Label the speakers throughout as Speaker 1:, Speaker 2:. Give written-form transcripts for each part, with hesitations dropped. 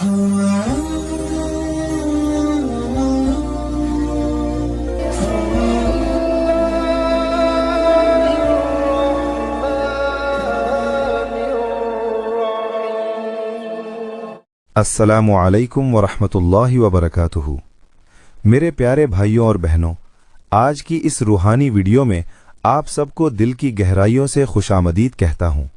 Speaker 1: अस्सलामु अलैकुम वरहमतुल्लाहि वबरकातुहू। मेरे प्यारे भाइयों और बहनों, आज की इस रूहानी वीडियो में आप सबको दिल की गहराइयों से खुशामदीद कहता हूँ।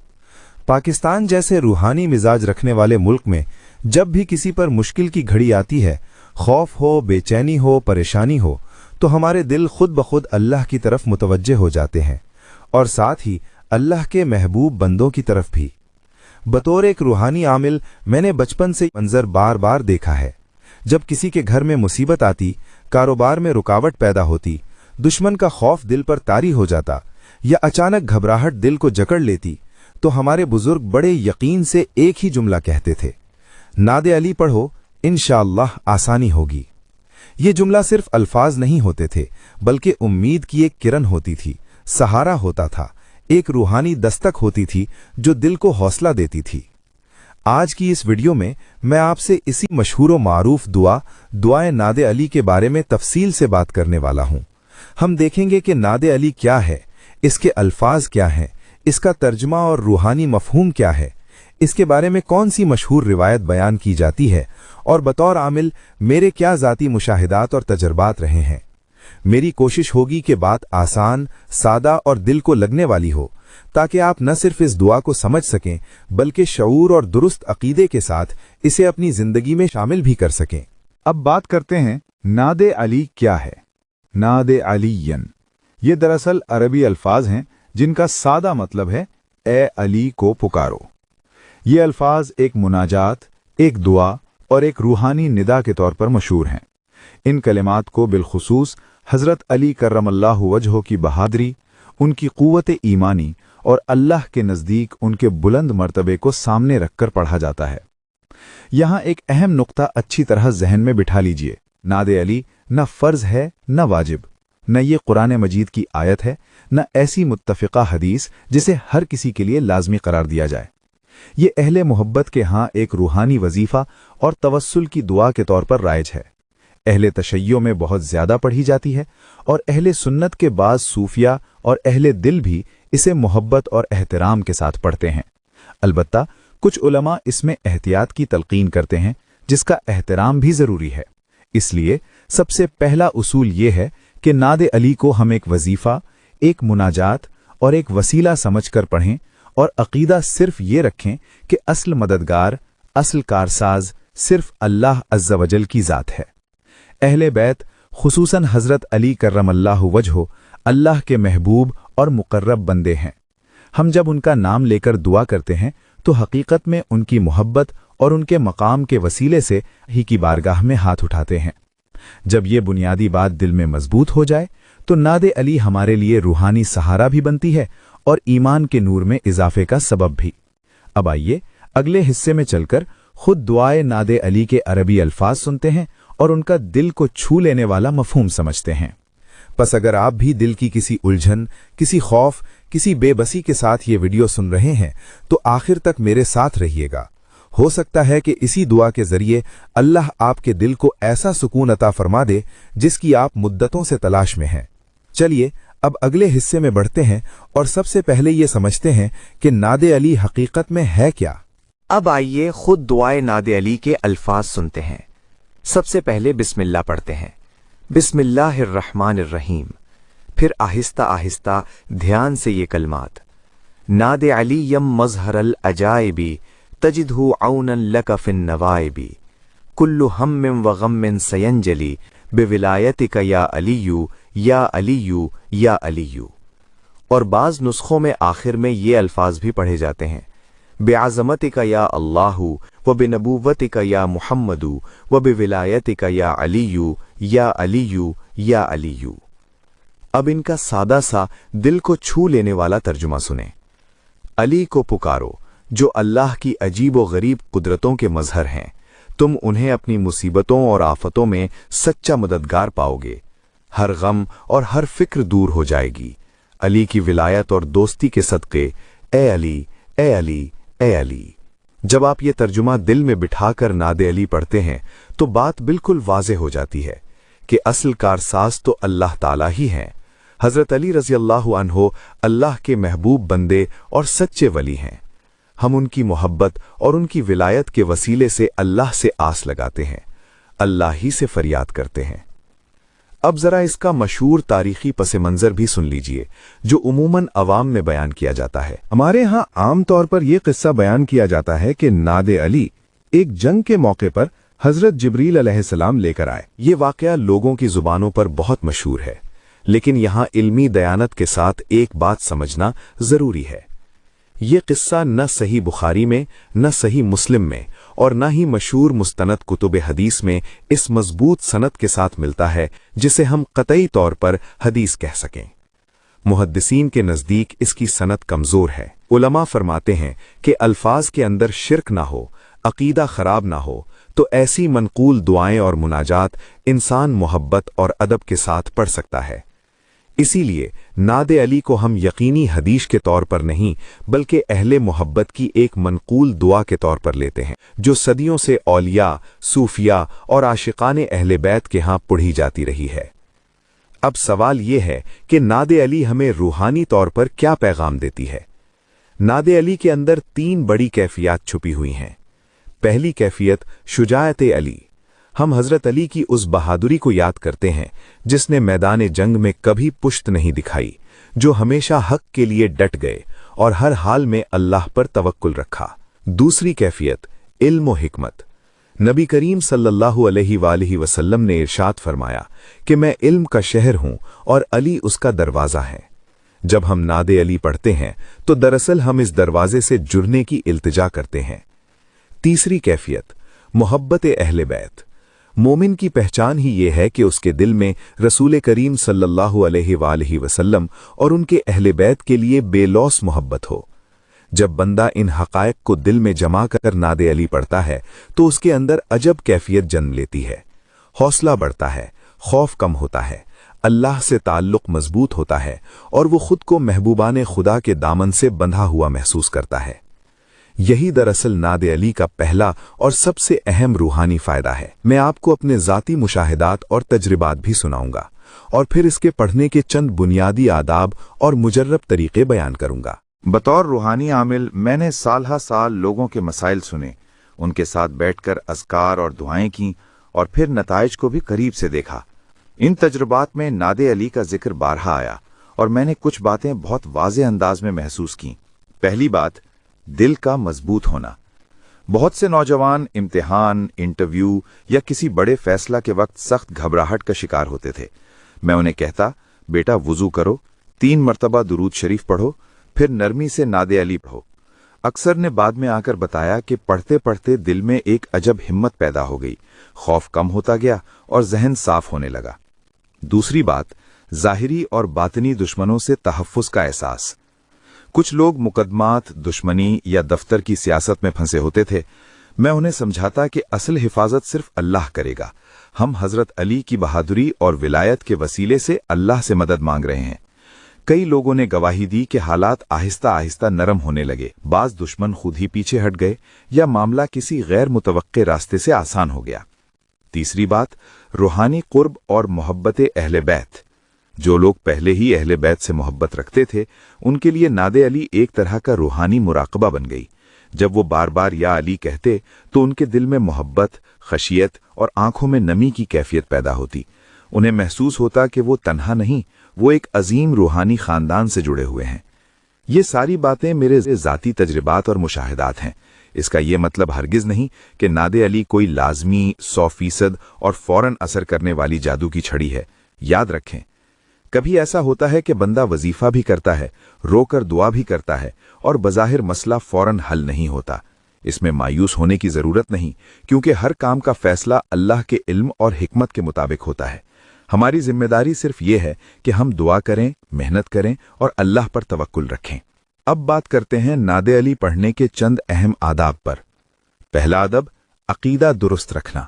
Speaker 1: पाकिस्तान जैसे रूहानी मिजाज रखने वाले मुल्क में जब भी किसी पर मुश्किल की घड़ी आती है, खौफ हो, बेचैनी हो, परेशानी हो, तो हमारे दिल खुद ब खुद अल्लाह की तरफ मुतवज्जे हो जाते हैं और साथ ही अल्लाह के महबूब बंदों की तरफ भी। बतौर एक रूहानी आमिल मैंने बचपन से मंजर बार बार देखा है। जब किसी के घर में मुसीबत आती, कारोबार में रुकावट पैदा होती, दुश्मन का खौफ दिल पर तारी हो जाता या अचानक घबराहट दिल को जकड़ लेती, तो हमारे बुजुर्ग बड़े यकीन से एक ही जुमला कहते थे, नादे अली पढ़ो, इंशाअल्लाह आसानी होगी। ये जुमला सिर्फ अल्फाज नहीं होते थे, बल्कि उम्मीद की एक किरण होती थी, सहारा होता था, एक रूहानी दस्तक होती थी जो दिल को हौसला देती थी। आज की इस वीडियो में मैं आपसे इसी मशहूर व मारूफ दुआए नादे अली के बारे में तफसील से बात करने वाला हूं। हम देखेंगे कि नादे अली क्या है, इसके अल्फाज क्या हैं, इसका तर्जमा और रूहानी मफहूम क्या है, इसके बारे में कौन सी मशहूर रिवायत बयान की जाती है और बतौर आमिल मेरे क्या ज़ाती मुशाहिदात और तजर्बात रहे हैं। मेरी कोशिश होगी कि बात आसान, सादा और दिल को लगने वाली हो, ताकि आप न सिर्फ इस दुआ को समझ सकें बल्कि शऊर और दुरुस्त अकीदे के साथ इसे अपनी जिंदगी में शामिल भी कर सकें।
Speaker 2: अब बात करते हैं नादे अली क्या है। नादे अलीयन ये दरअसल अरबी अल्फाज हैं जिनका सादा मतलब है ए अली को पुकारो। ये अल्फाज एक मुनाजात, एक दुआ और एक रूहानी निदा के तौर पर मशहूर हैं। इन कलिमात को बिलखुसूस हज़रत अली करमल्लाहु वजहो की बहादुरी, उनकी क़ुव्वत ईमानी और अल्लाह के नज़दीक उनके बुलंद मर्तबे को सामने रखकर पढ़ा जाता है। यहाँ एक अहम नुक्ता अच्छी तरह जहन में बिठा लीजिए। नादे अली न फ़र्ज़ है, न वाजिब, न ये कुरान मजीद की आयत है, न ऐसी मुत्तफ़िक़ा हदीस जिसे हर किसी के लिए लाजमी करार दिया जाए। ये अहले मोहब्बत के यहाँ एक रूहानी वजीफ़ा और तवस्सुल की दुआ के तौर पर राइज है। अहले तशय्यो में बहुत ज़्यादा पढ़ी जाती है और अहले सुन्नत के बाद सूफिया और अहले दिल भी इसे मोहब्बत और एहतराम के साथ पढ़ते हैं। अलबत्ता कुछ उलमा इसमें एहतियात की तलकीन करते हैं, जिसका एहतराम भी ज़रूरी है। इसलिए सबसे पहला उसूल ये है कि नादे अली को हम एक वजीफ़ा, एक मुनाजात और एक वसीला समझकर पढ़ें और अक़ीदा सिर्फ ये रखें कि असल मददगार, असल कारसाज सिर्फ अल्लाह अज़्ज़ा वजल की ज़ात है। अहले बैत खुसूसन हज़रत अली करमल्लाहु वजहो अल्लाह के महबूब और मुकर्रब बंदे हैं। हम जब उनका नाम लेकर दुआ करते हैं तो हकीकत में उनकी मोहब्बत और उनके मकाम के वसीले से ही की बारगाह में हाथ उठाते हैं। जब ये बुनियादी बात दिल में मजबूत हो जाए तो नादे अली हमारे लिए रूहानी सहारा भी बनती है और ईमान के नूर में इजाफे का सबब भी। अब आइए अगले हिस्से में चलकर खुद दुआए नादे अली के अरबी अल्फाज सुनते हैं और उनका दिल को छू लेने वाला मफहूम समझते हैं। बस अगर आप भी दिल की किसी उलझन, किसी खौफ, किसी बेबसी के साथ ये वीडियो सुन रहे हैं तो आखिर तक मेरे साथ रहिएगा। हो सकता है कि इसी दुआ के जरिए अल्लाह आपके दिल को ऐसा सुकून अता फरमा दे जिसकी आप मुद्दतों से तलाश में हैं। चलिए अब अगले हिस्से में बढ़ते हैं और सबसे पहले ये समझते हैं कि नादे अली हकीकत में है क्या।
Speaker 3: अब आइए खुद दुआए नादे अली के अल्फाज सुनते हैं। सबसे पहले बिस्मिल्लाह पढ़ते हैं, बिस्मिल्लाहिर्रहमानिर्रहीम। फिर आहिस्ता आहिस्ता ध्यान से ये कलमात, नादे अली यम मज़हरल अजाइबी तजिदहु औनन लक फिन नवाइबी कुल्लु हम्मिन व गम्मिन सयंजली बिविलायतिका या अलीयू या अलीयू या अलीयू। और बाज़ नुस्खों में आखिर में ये अल्फाज भी पढ़े जाते हैं, बेआज़मतिका या अल्लाहु व बिनबुव्वतिका या मुहम्मदू व बिविलायतिका या अलीयू या अलीयू या अलीयू। अब इनका सादा सा दिल को छू लेने वाला तर्जुमा सुने। अली को पुकारो जो अल्लाह की अजीब व गरीब कुदरतों के मजहर हैं। तुम उन्हें अपनी मुसीबतों और आफतों में सच्चा मददगार पाओगे। हर गम और हर फिक्र दूर हो जाएगी। अली की विलायत और दोस्ती के सदक़े ए अली ए अली ए अली। जब आप ये तर्जुमा दिल में बिठाकर नादे अली पढ़ते हैं तो बात बिल्कुल वाज़ेह हो जाती है कि असल कारसाज तो अल्लाह ताला ही हैं। हज़रत अली रज़ी अल्लाहु अन्हो अल्लाह के महबूब बंदे और सच्चे वली हैं। हम उनकी मोहब्बत और उनकी विलायत के वसीले से अल्लाह से आस लगाते हैं, अल्लाह ही से फरियाद करते हैं। अब ज़रा इसका मशहूर तारीखी पस मंज़र भी सुन लीजिए जो उमूमन अवाम में बयान किया जाता है।
Speaker 2: हमारे यहाँ आम तौर पर यह किस्सा बयान किया जाता है कि नादे अली एक जंग के मौके पर हजरत जिब्रील अलैहिस्सलाम लेकर आए।
Speaker 3: ये वाक़या लोगों की ज़ुबानों पर बहुत मशहूर है, लेकिन यहाँ इल्मी दयानत के साथ एक बात समझना ज़रूरी है। ये किस्सा न सही बुखारी में, न सही मुस्लिम में और न ही मशहूर मुस्तनद कुतुब हदीस में इस मजबूत सनद के साथ मिलता है जिसे हम कतई तौर पर हदीस कह सकें। मुहद्दिसीन के नज़दीक इसकी सनद कमज़ोर है। उलमा फरमाते हैं कि अल्फाज के अंदर शिरक ना हो, अकीदा ख़राब ना हो, तो ऐसी मनकूल दुआएं और मुनाजात इंसान मोहब्बत और अदब के साथ पढ़ सकता है। इसीलिए नादे अली को हम यकीनी हदीस के तौर पर नहीं बल्कि अहले मोहब्बत की एक मनकूल दुआ के तौर पर लेते हैं जो सदियों से औलिया, सूफिया और आशिकाने अहले बैत के यहाँ पढ़ी जाती रही है। अब सवाल ये है कि नादे अली हमें रूहानी तौर पर क्या पैगाम देती है। नादे अली के अंदर 3 बड़ी कैफियत छुपी हुई हैं। पहली कैफियत शुजाअत अली। हम हजरत अली की उस बहादुरी को याद करते हैं जिसने मैदान जंग में कभी पुश्त नहीं दिखाई, जो हमेशा हक के लिए डट गए और हर हाल में अल्लाह पर तवक्कुल रखा। दूसरी कैफियत इल्म और हिकमत। नबी करीम सल्लल्लाहु अलैहि वसल्लम ने इरशाद फरमाया कि मैं इल्म का शहर हूं और अली उसका दरवाज़ा है। जब हम नादे अली पढ़ते हैं तो दरअसल हम इस दरवाजे से जुड़ने की इल्तिजा करते हैं। तीसरी कैफियत मोहब्बत अहले बैत। मोमिन की पहचान ही ये है कि उसके दिल में रसूल करीम सल्लल्लाहु अलैहि वसल्लम और उनके अहले बैत के लिए बेलौस मोहब्बत हो। जब बंदा इन हक़ाइक़ को दिल में जमा कर नादे अली पढ़ता है तो उसके अंदर अजब कैफियत जन्म लेती है। हौसला बढ़ता है, खौफ कम होता है, अल्लाह से ताल्लुक़ मजबूत होता है और वो खुद को महबूबाने खुदा के दामन से बंधा हुआ महसूस करता है। यही दरअसल नादे अली का पहला और सबसे अहम रूहानी फ़ायदा है। मैं आपको अपने ज़ाती मुशाहिदात और तजर्बात भी सुनाऊंगा और फिर इसके पढ़ने के चंद बुनियादी आदाब और मुजर्रब तरीक़े बयान करूंगा।
Speaker 2: बतौर रूहानी आमिल मैंने साल हा साल लोगों के मसाइल सुने, उनके साथ बैठकर अज़कार और दुआएं की और फिर नताइज को भी करीब से देखा। इन तजर्बात में नादे अली का जिक्र बारहा आया और मैंने कुछ बातें बहुत वाज़े अंदाज में महसूस की। पहली बात, दिल का मजबूत होना। बहुत से नौजवान इम्तिहान, इंटरव्यू या किसी बड़े फैसला के वक्त सख्त घबराहट का शिकार होते थे। मैं उन्हें कहता, बेटा वुजू करो, 3 मरतबा दुरूद शरीफ पढ़ो, फिर नरमी से नादे अली पढ़ो। अक्सर ने बाद में आकर बताया कि पढ़ते पढ़ते दिल में एक अजब हिम्मत पैदा हो गई, खौफ कम होता गया और जहन साफ होने लगा। दूसरी बात, ज़ाहिरी और बातिनी दुश्मनों से तहफ़्फ़ुज़ का एहसास। कुछ लोग मुकदमात, दुश्मनी या दफ्तर की सियासत में फंसे होते थे। मैं उन्हें समझाता कि असल हिफाजत सिर्फ अल्लाह करेगा। हम हजरत अली की बहादुरी और विलायत के वसीले से अल्लाह से मदद मांग रहे हैं। कई लोगों ने गवाही दी कि हालात आहिस्ता आहिस्ता नरम होने लगे, बाज दुश्मन खुद ही पीछे हट गए या मामला किसी गैर मुतवक्के रास्ते से आसान हो गया। तीसरी बात, रूहानी कुर्ब और मोहब्बत अहले बैत। जो लोग पहले ही अहले बैत से मोहब्बत रखते थे उनके लिए नादे अली एक तरह का रूहानी मुराकबा बन गई। जब वो बार बार या अली कहते तो उनके दिल में मोहब्बत, खशियत और आंखों में नमी की कैफियत पैदा होती। उन्हें महसूस होता कि वो तन्हा नहीं, वो एक अजीम रूहानी खानदान से जुड़े हुए हैं। ये सारी बातें मेरे ज़ाती तजर्बात और मुशाहिदात हैं। इसका ये मतलब हरगिज़ नहीं कि नादे अली कोई लाजमी 100% और फौरन असर करने वाली जादू की छड़ी है। याद रखें, कभी ऐसा होता है कि बंदा वजीफा भी करता है, रोकर दुआ भी करता है और बज़ाहिर मसला फौरन हल नहीं होता। इसमें मायूस होने की ज़रूरत नहीं, क्योंकि हर काम का फैसला अल्लाह के इल्म और हिकमत के मुताबिक होता है। हमारी जिम्मेदारी सिर्फ ये है कि हम दुआ करें, मेहनत करें और अल्लाह पर तवक्कुल रखें। अब बात करते हैं नादे अली पढ़ने के चंद अहम आदाब पर। पहला अदब, अकीदा दुरुस्त रखना।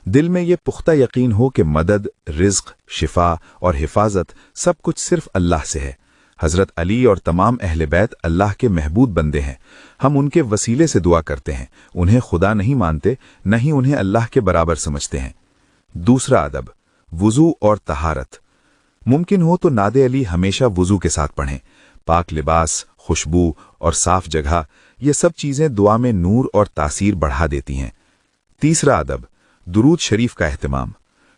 Speaker 2: दिल में ये पुख्ता यकीन हो कि मदद, रिज़्क़, शिफा और हिफाजत सब कुछ सिर्फ अल्लाह से है। हज़रत अली और तमाम अहले बैत अल्लाह के महबूब बंदे हैं। हम उनके वसीले से दुआ करते हैं, उन्हें खुदा नहीं मानते, न ही उन्हें अल्लाह के बराबर समझते हैं। दूसरा अदब, वुज़ू और तहारत। मुमकिन हो तो नादे अली हमेशा वुज़ू के साथ पढ़ें। पाक लिबास, खुशबू और साफ जगह, ये सब चीज़ें दुआ में नूर और तासीर बढ़ा देती हैं। तीसरा अदब, दुरूद शरीफ का एहतमाम।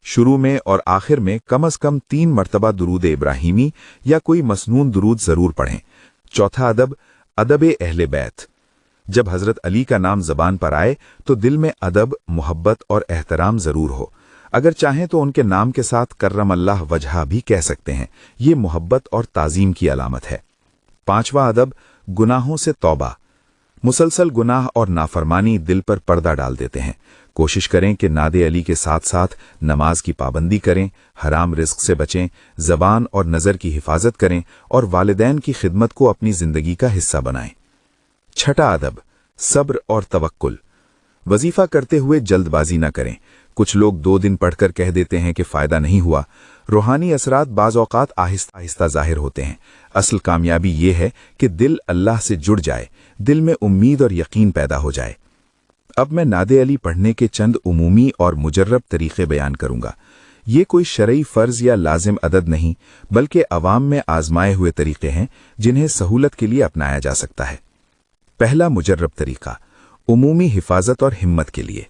Speaker 2: शुरू में और आखिर में कम अज़ कम 3 मरतबा दुरूद इब्राहिमी या कोई मसनून दुरूद ज़रूर पढ़ें। चौथा अदब, अदब अहले बैत। जब हज़रत अली का नाम ज़बान पर आए तो दिल में अदब, मोहब्बत और एहतराम ज़रूर हो। अगर चाहें तो उनके नाम के साथ करम अल्लाह वजहा भी कह सकते हैं। ये मोहब्बत और ताज़ीम की अलामत है। पांचवा अदब, गुनाहों से तौबा। मुसलसल गुनाह और नाफरमानी दिल पर पर्दा डाल देते हैं। कोशिश करें कि नादे अली के साथ साथ नमाज की पाबंदी करें, हराम रिस्क से बचें, ज़बान और नज़र की हिफाजत करें और वालिदैन की खिदमत को अपनी ज़िंदगी का हिस्सा बनाएं। छठा अदब, सब्र और तवक्कुल। वजीफा करते हुए जल्दबाजी न करें। कुछ लोग 2 दिन पढ़कर कह देते हैं कि फ़ायदा नहीं हुआ। रूहानी असरात बाज़ औक़ात आहिस्ता आहिस्ता ज़ाहिर होते हैं। असल कामयाबी ये है कि दिल अल्लाह से जुड़ जाए, दिल में उम्मीद और यकीन पैदा हो जाए। अब मैं नादे अली पढ़ने के चंद उमूमी और मुजर्रब तरीक़े बयान करूँगा। ये कोई शरई फ़र्ज़ या लाजिम अदद नहीं, बल्कि अवाम में आज़माए हुए तरीक़े हैं जिन्हें सहूलत के लिए अपनाया जा सकता है। पहला मुजर्रब तरीक़ा, उमूमी हिफाजत और हिम्मत के लिए।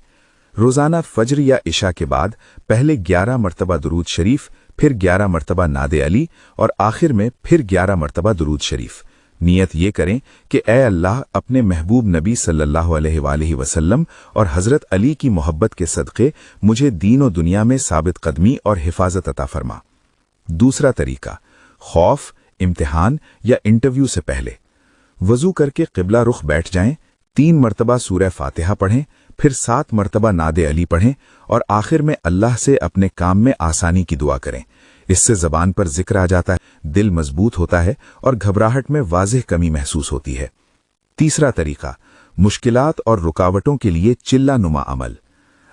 Speaker 2: रोज़ाना फ़ज्र या इशा के बाद पहले 11 मरतबा दुरूद शरीफ, फिर 11 मरतबा नादे अली और आखिर में फिर 11 मरतबा दुरूद शरीफ। नियत ये करें कि ए अल्लाह, अपने महबूब नबी सल्लल्लाहु अलैहि वसल्लम और हज़रत अली की मोहब्बत के सदक़े मुझे दीन और दुनिया में साबित कदमी और हिफाजत अता फरमा। दूसरा तरीका, खौफ, इम्तिहान या इंटरव्यू से पहले वज़ू करके क़िबला रुख बैठ जाएं, 3 मरतबा सूरह फातिहा पढ़ें, फिर 7 मरतबा नादे अली पढ़ें और आखिर में अल्लाह से अपने काम में आसानी की दुआ करें। इससे ज़बान पर जिक्र आ जाता है, दिल मजबूत होता है और घबराहट में वाज़ेह कमी महसूस होती है। तीसरा तरीका, मुश्किलात और रुकावटों के लिए चिल्ला नुमा अमल।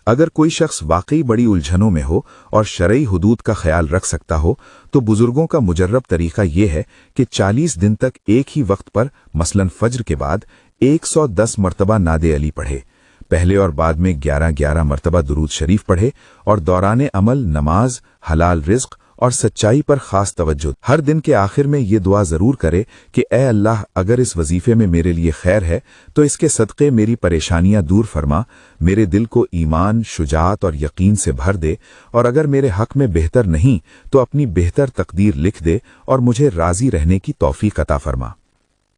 Speaker 2: अगर कोई शख्स वाकई बड़ी उलझनों में हो और शरई हुदूद का ख्याल रख सकता हो तो बुजुर्गों का मुजर्रब तरीका यह है कि 40 दिन तक एक ही वक्त पर, मसलन फज्र के बाद 110 मरतबा नादे अली पढ़े, पहले और बाद में 11-11 मरतबा दुरूद शरीफ पढ़े और दौरान अमल नमाज, हलाल रिज्क और सच्चाई पर खास तवज्जो। हर दिन के आखिर में ये दुआ ज़रूर करे कि ए अल्लाह, अगर इस वजीफे में मेरे लिए खैर है तो इसके सदक़े मेरी परेशानियां दूर फरमा, मेरे दिल को ईमान, शुजात और यकीन से भर दे, और अगर मेरे हक में बेहतर नहीं तो अपनी बेहतर तकदीर लिख दे और मुझे राज़ी रहने की तौफीक अता फरमा।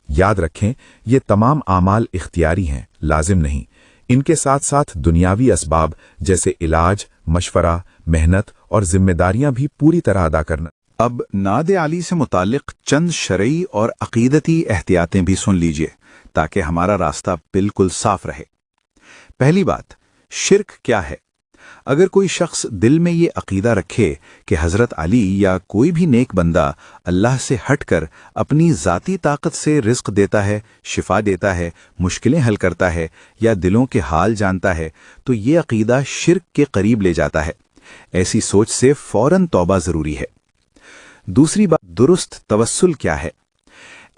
Speaker 2: याद रखें, ये तमाम आमाल इख्तियारी हैं, लाजिम नहीं। इनके साथ साथ दुनियावी असबाब जैसे इलाज, मशवरा, मेहनत और जिम्मेदारियां भी पूरी तरह अदा करना।
Speaker 4: अब नादे अली से मुतालिक चंद शरई और अकीदती एहतियातें भी सुन लीजिए ताकि हमारा रास्ता बिल्कुल साफ रहे। पहली बात, शिर्क क्या है? अगर कोई शख्स दिल में ये अकीदा रखे कि हज़रत अली या कोई भी नेक बंदा अल्लाह से हटकर अपनी ज़ाती ताकत से रिज़्क देता है, शिफा देता है, मुश्किलें हल करता है या दिलों के हाल जानता है, तो ये अकीदा शिर्क के करीब ले जाता है। ऐसी सोच से फ़ौरन तौबा ज़रूरी है। दूसरी बात, दुरुस्त तवस्सुल क्या है?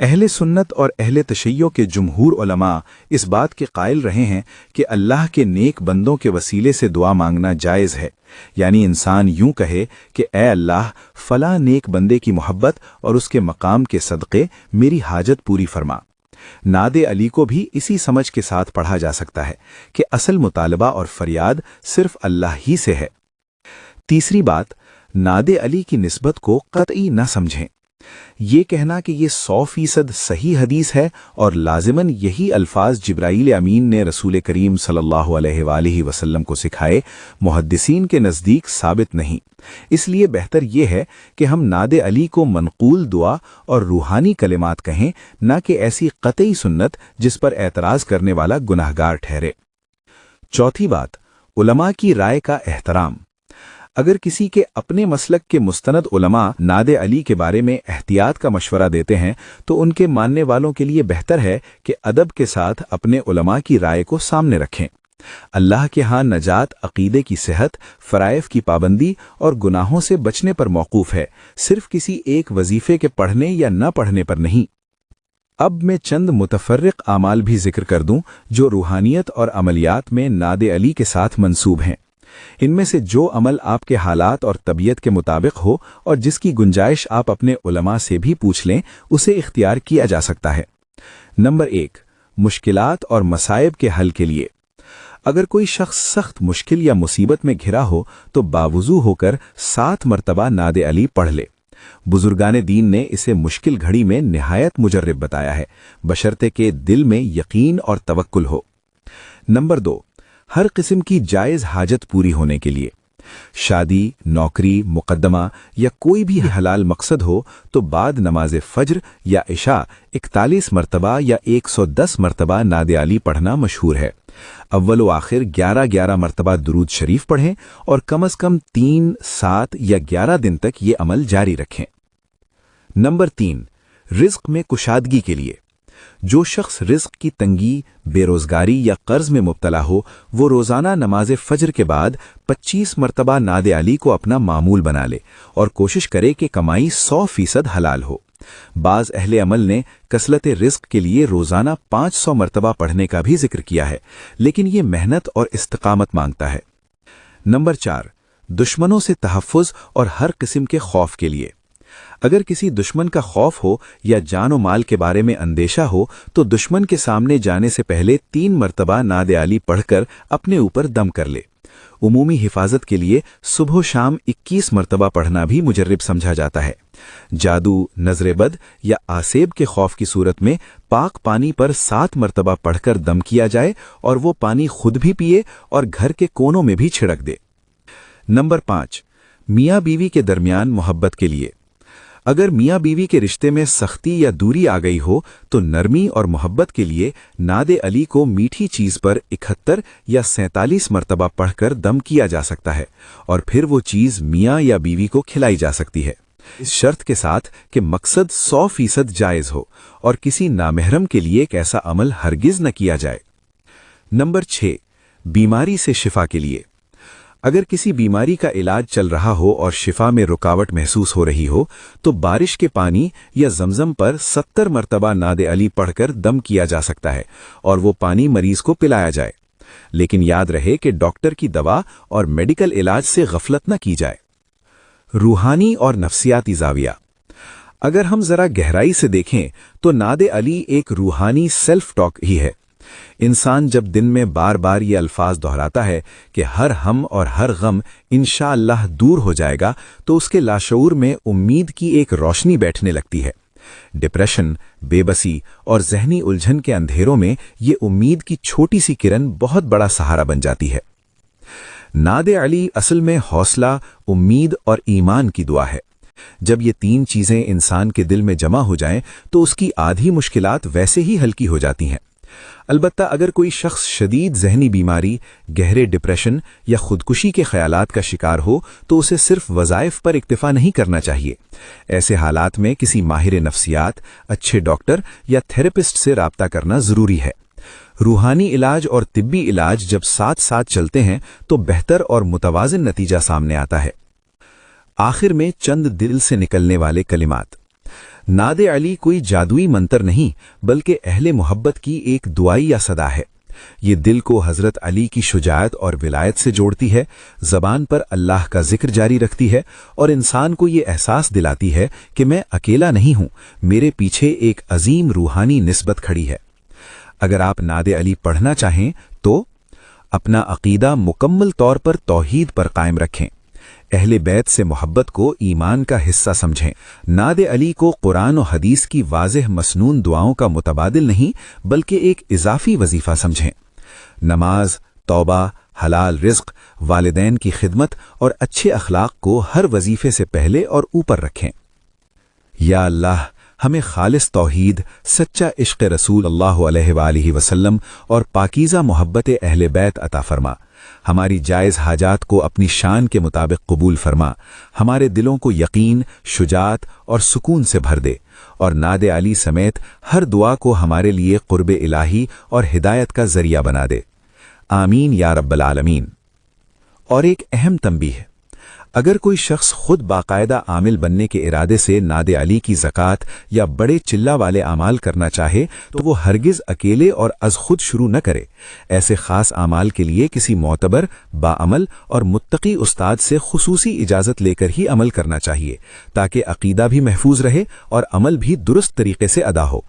Speaker 4: अहले सुन्नत और अहले तशय्यो के जुमहूर उलमा इस बात के कायल रहे हैं कि अल्लाह के नेक बंदों के वसीले से दुआ मांगना जायज़ है। यानी इंसान यूं कहे कि ए अल्लाह, फ़लाँ नेक बंदे की मोहब्बत और उसके मकाम के सदक़े मेरी हाजत पूरी फरमा। नादे अली को भी इसी समझ के साथ पढ़ा जा सकता है कि असल मुतालबा और फरियाद सिर्फ अल्लाह ही से है। तीसरी बात, नादे अली की निस्बत को क़तई न समझें। ये कहना कि ये 100% सही हदीस है और लाजिमन यही अल्फाज जिब्राईल अमीन ने रसूल करीम सल्लल्लाहु अलैहि वसल्लम को सिखाए, मुहद्दिसीन के नज़दीक साबित नहीं। इसलिए बेहतर ये है कि हम नादे अली को मनकूल दुआ और रूहानी कलिमात कहें, न कि ऐसी क़तई सुन्नत जिस पर एतराज़ करने वाला गुनाहगार ठहरे। चौथी बात, उलमा की राय का एहतराम। अगर किसी के अपने मसलक के मुस्तनद उलमा नादे अली के बारे में एहतियात का मशवरा देते हैं तो उनके मानने वालों के लिए बेहतर है कि अदब के साथ अपने उलमा की राय को सामने रखें। اللہ کے ہاں نجات عقیدے کی صحت، فرائض کی پابندی اور گناہوں سے بچنے پر موقوف ہے، صرف کسی ایک وظیفے کے پڑھنے یا نہ پڑھنے پر نہیں۔ اب میں چند متفرق اعمال بھی ذکر کر دوں جو روحانیت اور عملیات میں ناد علی کے ساتھ منسوب ہیں۔ ان میں سے جو عمل آپ کے حالات اور طبیعت کے مطابق ہو اور جس کی گنجائش آپ اپنے علماء سے بھی پوچھ لیں، اسے اختیار کیا جا سکتا ہے۔ نمبر 1، مشکلات اور مصائب کے حل کے لیے۔ اگر کوئی شخص سخت مشکل یا مصیبت میں گھرا ہو تو باوضو ہو کر 7 مرتبہ ناد علی پڑھ لے۔ بزرگان دین نے اسے مشکل گھڑی میں نہایت مجرب بتایا ہے، بشرطے کہ دل میں یقین اور توکل ہو۔ نمبر 2، ہر قسم کی جائز حاجت پوری ہونے کے لیے۔ شادی، نوکری، مقدمہ یا کوئی بھی حلال مقصد ہو تو بعد نماز فجر یا عشاء 41 مرتبہ یا 110 مرتبہ ناد علی پڑھنا مشہور ہے۔ اول و آخر 11 مرتبہ درود شریف پڑھیں اور کم از کم 3، 7 یا 11 دن تک یہ عمل جاری رکھیں۔ نمبر 3، رزق میں کشادگی کے لیے۔ جو شخص رزق کی تنگی، بے روزگاری یا قرض میں مبتلا ہو، وہ روزانہ نماز فجر کے بعد 25 مرتبہ ناد علی کو اپنا معمول بنا لے اور کوشش کرے کہ کمائی 100% حلال ہو۔ بعض اہل عمل نے کثرت رزق کے لیے روزانہ 500 مرتبہ پڑھنے کا بھی ذکر کیا ہے، لیکن یہ محنت اور استقامت مانگتا ہے۔ نمبر 4، دشمنوں سے تحفظ اور ہر قسم کے خوف کے لیے۔ اگر کسی دشمن کا خوف ہو یا جان و مال کے بارے میں اندیشہ ہو تو دشمن کے سامنے جانے سے پہلے 3 مرتبہ ناد علی پڑھ کر اپنے اوپر دم کر لے۔ عمومی حفاظت کے لیے صبح و شام 21 مرتبہ پڑھنا بھی مجرب سمجھا جاتا ہے۔ جادو، نظر بد یا آسیب کے خوف کی صورت میں پاک پانی پر 7 مرتبہ پڑھ کر دم کیا جائے اور وہ پانی خود بھی پیے اور گھر کے کونوں میں بھی چھڑک دے۔ نمبر 5، میاں بیوی کے درمیان محبت کے لیے۔ اگر میاں بیوی کے رشتے میں سختی یا دوری آ گئی ہو تو نرمی اور محبت کے لیے ناد علی کو میٹھی چیز پر 71 یا 47 مرتبہ پڑھ کر دم کیا جا سکتا ہے اور پھر وہ چیز میاں یا بیوی کو کھلائی جا سکتی ہے، اس شرط کے ساتھ کہ مقصد 100% جائز ہو اور کسی نامحرم کے لیے ایک ایسا عمل ہرگز نہ کیا جائے۔ نمبر 6، بیماری سے شفا کے لیے۔ اگر کسی بیماری کا علاج چل رہا ہو اور شفا میں رکاوٹ محسوس ہو رہی ہو تو بارش کے پانی یا زمزم پر 70 مرتبہ ناد علی پڑھ کر دم کیا جا سکتا ہے اور وہ پانی مریض کو پلایا جائے، لیکن یاد رہے کہ ڈاکٹر کی دوا اور میڈیکل علاج سے غفلت نہ کی جائے۔ روحانی اور نفسیاتی زاویہ۔ اگر ہم ذرا گہرائی سے دیکھیں تو ناد علی ایک روحانی سیلف ٹاک ہی ہے۔ انسان جب دن میں بار بار یہ الفاظ دہراتا ہے کہ ہر ہم اور ہر غم انشاءاللہ دور ہو جائے گا تو اس کے لاشعور میں امید کی ایک روشنی بیٹھنے لگتی ہے۔ ڈپریشن، بے بسی اور ذہنی الجھن کے اندھیروں میں یہ امید کی چھوٹی سی کرن بہت بڑا سہارا بن جاتی ہے۔ ناد علی اصل میں حوصلہ، امید اور ایمان کی دعا ہے۔ جب یہ 3 چیزیں انسان کے دل میں جمع ہو جائیں تو اس کی آدھی مشکلات ویسے ہی ہلکی ہو جاتی ہیں۔ البتہ اگر کوئی شخص شدید ذہنی بیماری، گہرے ڈپریشن یا خودکشی کے خیالات کا شکار ہو تو اسے صرف وظائف پر اکتفا نہیں کرنا چاہیے۔ ایسے حالات میں کسی ماہر نفسیات، اچھے ڈاکٹر یا تھراپسٹ سے رابطہ کرنا ضروری ہے۔ روحانی علاج اور طبی علاج جب ساتھ ساتھ چلتے ہیں تو بہتر اور متوازن نتیجہ سامنے آتا ہے۔ آخر میں چند دل سے نکلنے والے کلمات۔ ناد علی کوئی جادوئی منتر نہیں بلکہ اہل محبت کی ایک دعائی یا صدا ہے۔ یہ دل کو حضرت علی کی شجاعت اور ولایت سے جوڑتی ہے، زبان پر اللہ کا ذکر جاری رکھتی ہے اور انسان کو یہ احساس دلاتی ہے کہ میں اکیلا نہیں ہوں، میرے پیچھے ایک عظیم روحانی نسبت کھڑی ہے۔ اگر آپ ناد علی پڑھنا چاہیں تو اپنا عقیدہ مکمل طور پر توحید پر قائم رکھیں، اہل بیت سے محبت کو ایمان کا حصہ سمجھیں، ناد علی کو قرآن و حدیث کی واضح مسنون دعاؤں کا متبادل نہیں بلکہ ایک اضافی وظیفہ سمجھیں۔ نماز، توبہ، حلال رزق، والدین کی خدمت اور اچھے اخلاق کو ہر وظیفے سے پہلے اور اوپر رکھیں۔ یا اللہ، ہمیں خالص توحید، سچا عشق رسول اللہ علیہ وآلہ وسلم اور پاکیزہ محبت اہل بیت عطا فرما۔ ہماری جائز حاجات کو اپنی شان کے مطابق قبول فرما، ہمارے دلوں کو یقین، شجاعت اور سکون سے بھر دے، اور ناد علی سمیت ہر دعا کو ہمارے لیے قرب الہی اور ہدایت کا ذریعہ بنا دے۔ آمین یا رب العالمین۔ اور ایک اہم تنبیہ ہے، اگر کوئی شخص خود باقاعدہ عامل بننے کے ارادے سے ناد علی کی زکوٰۃ یا بڑے چلہ والے اعمال کرنا چاہے تو وہ ہرگز اکیلے اور از خود شروع نہ کرے۔ ایسے خاص اعمال کے لیے کسی معتبر، باعمل اور متقی استاد سے خصوصی اجازت لے کر ہی عمل کرنا چاہیے، تاکہ عقیدہ بھی محفوظ رہے اور عمل بھی درست طریقے سے ادا ہو۔